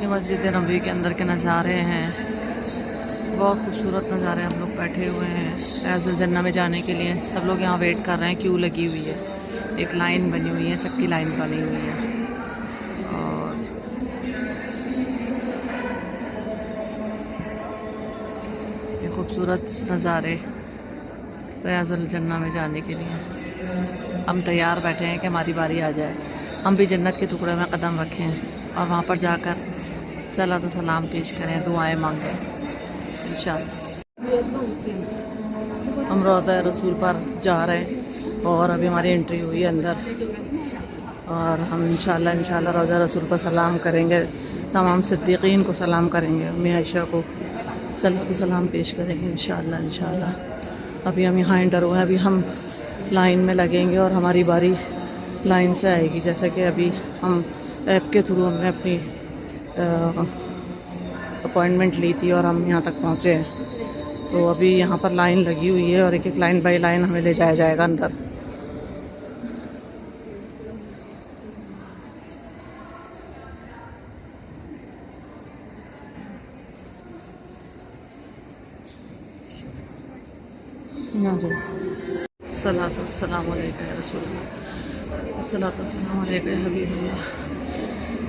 ये मस्जिद नबवी के अंदर के नज़ारे हैं, बहुत खूबसूरत नज़ारे। हम लोग बैठे हुए हैं रियाजुल जन्नह में जाने के लिए। सब लोग यहाँ वेट कर रहे हैं, क्यू लगी हुई है, एक लाइन बनी हुई है, सबकी लाइन बनी हुई है। और ये खूबसूरत नज़ारे रियाजुल जन्नह में जाने के लिए। हम तैयार बैठे हैं कि हमारी बारी आ जाए, हम भी जन्नत के टुकड़े में कदम रखें और वहाँ पर जाकर सलात व सलाम पेश करें, दुआएं मांगें इंशाअल्लाह। हम रौज़ा रसूल पर जा रहे हैं और अभी हमारी एंट्री हुई है अंदर, और हम इंशाअल्लाह रौज़ा रसूल पर सलाम करेंगे, तमाम सिद्दीक़ीन को सलाम करेंगे, अम्मी आयशा को सलात व सलाम पेश करेंगे इंशाअल्लाह। अभी हम यहाँ एंटर हुए हैं, अभी हम लाइन में लगेंगे और हमारी बारी लाइन से आएगी। जैसा कि अभी हम ऐप के थ्रू हमने अपनी अपॉइंटमेंट ली थी और हम यहाँ तक पहुँचे हैं। तो अभी यहाँ पर लाइन लगी हुई है और एक एक लाइन बाय लाइन हमें ले जाया जाएगा अंदर। सलात व सलाम अलैका या रसूलल्लाह, सलात व सलाम अलैका या हबीबल्लाह।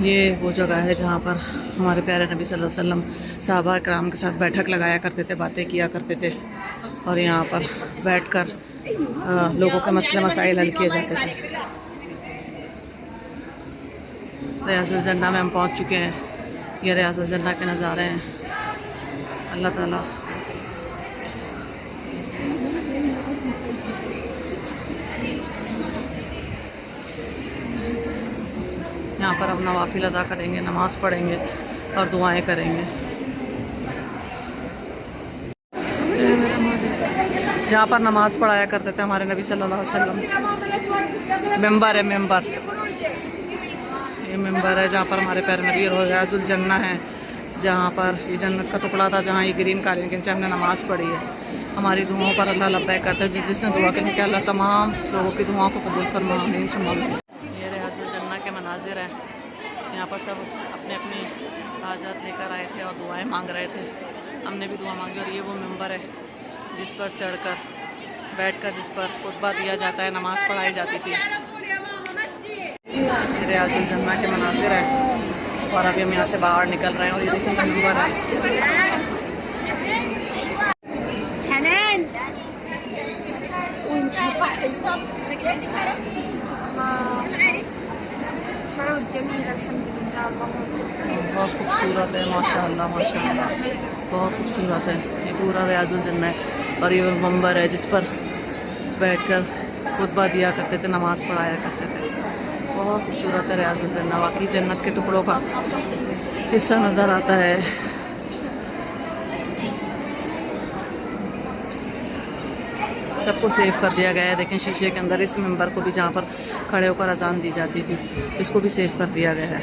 ये वो जगह है जहाँ पर हमारे प्यारे नबी सल्लल्लाहु अलैहि वसल्लम सहाबा कराम के साथ बैठक लगाया करते थे, बातें किया करते थे, और यहाँ पर बैठकर लोगों के मसले मसाइल हल किए जाते थे। रियाजुल जन्नह में हम पहुँच चुके हैं। ये रियाजुल जन्नह के नज़ारे हैं। अल्लाह ताला यहाँ पर हम नवाफिल अदा करेंगे, नमाज़ पढ़ेंगे और दुआएं करेंगे। जहाँ पर नमाज़ पढ़ाया करते थे हमारे नबी सल्लल्लाहु अलैहि वसल्लम, मेंबर है, मेंबर, ये मेंबर है जहाँ पर हमारे प्यारे नबी रियाजुल जन्नह है, जहाँ पर ये जन्नत का टुकड़ा था, जहाँ ये ग्रीन कालीन के नीचे हमने नमाज़ पढ़ी है। हमारी दुआओं पर अल्लाह लब्बैक करता है। जिसने दुआ करने के अल्लाह तमाम लोगों की दुआओं को कबूल फरमा, आमीन सुम्मा आमीन। ये रियाजुल जन्नह के मनाजिर हैं। यहाँ पर सब अपने अपनी हाजत लेकर आए थे और दुआएं मांग रहे थे। हमने भी दुआ मांगी। और ये वो मेंबर है जिस पर चढ़कर बैठकर जिस पर खुतबा दिया जाता है, नमाज़ पढ़ाई जाती थी। रियाजुल जन्नह के मनाजिर हैं और अभी हम यहाँ से बाहर निकल रहे हैं। और ये देखिए मेंबर है। बहुत खूबसूरत है, माशाअल्लाह माशाअल्लाह, बहुत खूबसूरत है। ये पूरा रियाजुल जन्नह है और ये मंबर है जिस पर बैठकर खुतबा दिया करते थे, नमाज़ पढ़ाया करते थे। बहुत खूबसूरत है रियाजुल जन्नह, वाकई जन्नत के टुकड़ों का हिस्सा नज़र आता है। सबको सेव कर दिया गया है। देखें शीशे के अंदर इस मेंबर को भी, जहाँ पर खड़े होकर अजान दी जाती थी, इसको भी सेव कर दिया गया है।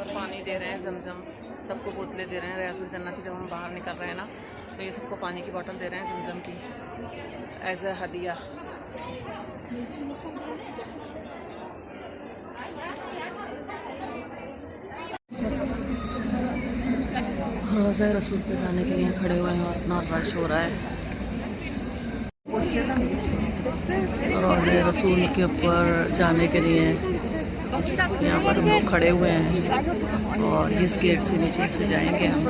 पानी दे रहे हैं, जमजम सबको बोतलें दे रहे हैं। रियाजुल जन्नह से जब हम बाहर निकल रहे हैं ना, तो ये सबको पानी की बोतल दे रहे हैं जमजम की, एज ए हदिया। रोज़ा रसूल पे जाने के लिए खड़े हुए हैं और इतना रश हो रहा है। रोज़ा रसूल के ऊपर जाने के लिए यहाँ पर हम लोग खड़े हुए हैं और इस गेट से नीचे से जाएंगे हम।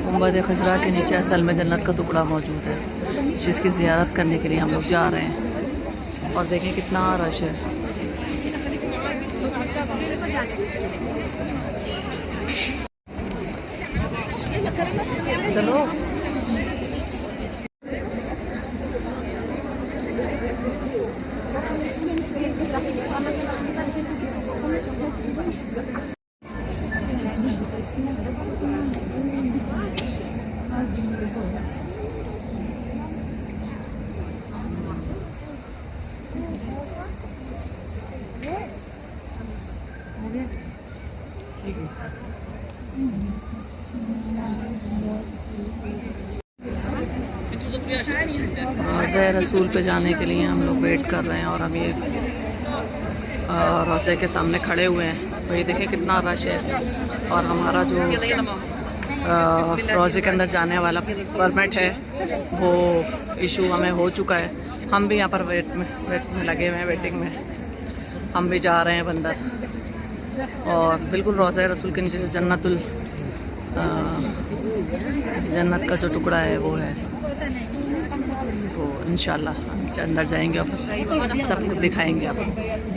गुंबद खजरा के नीचे असल में जन्नत का टुकड़ा मौजूद है, जिसकी ज़ियारत करने के लिए हम लोग जा रहे हैं। और देखें कितना रश है। चलो रोज़े रसूल पे जाने के लिए हम लोग वेट कर रहे हैं और हम ये रोज़े के सामने खड़े हुए हैं। तो ये देखें कितना रश है। और हमारा जो रोज़े के अंदर जाने वाला परमिट है वो इशू हमें हो चुका है। हम भी यहाँ पर वेट में लगे हुए हैं, वेटिंग में। हम भी जा रहे हैं अंदर और बिल्कुल रोज़े रसूल के नीचे जन्नत का जो टुकड़ा है वो है। तो इंशाल्लाह अंदर जाएंगे और सब कुछ दिखाएंगे आपको।